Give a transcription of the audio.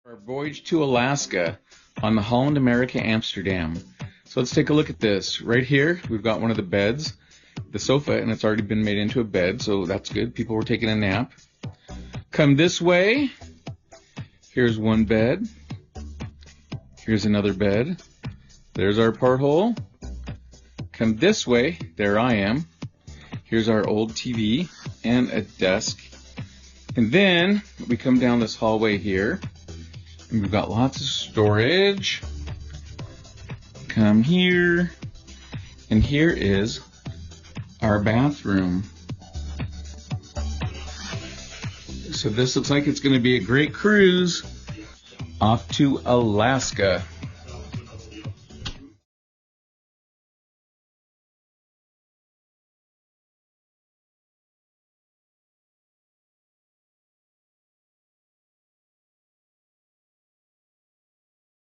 Our voyage to Alaska on the Holland America Amsterdam. So let's take a look at this. Right here, we've got one of the beds, the sofa, and it's already been made into a bed, so that's good. People were taking a nap. Come this way. Here's one bed. Here's another bed. There's our porthole. Come this way. There I am. Here's our old TV and a desk. And then we come down this hallway here. And we've got lots of storage. Come here. And here is our bathroom. So this looks like it's going to be a great cruise off to Alaska.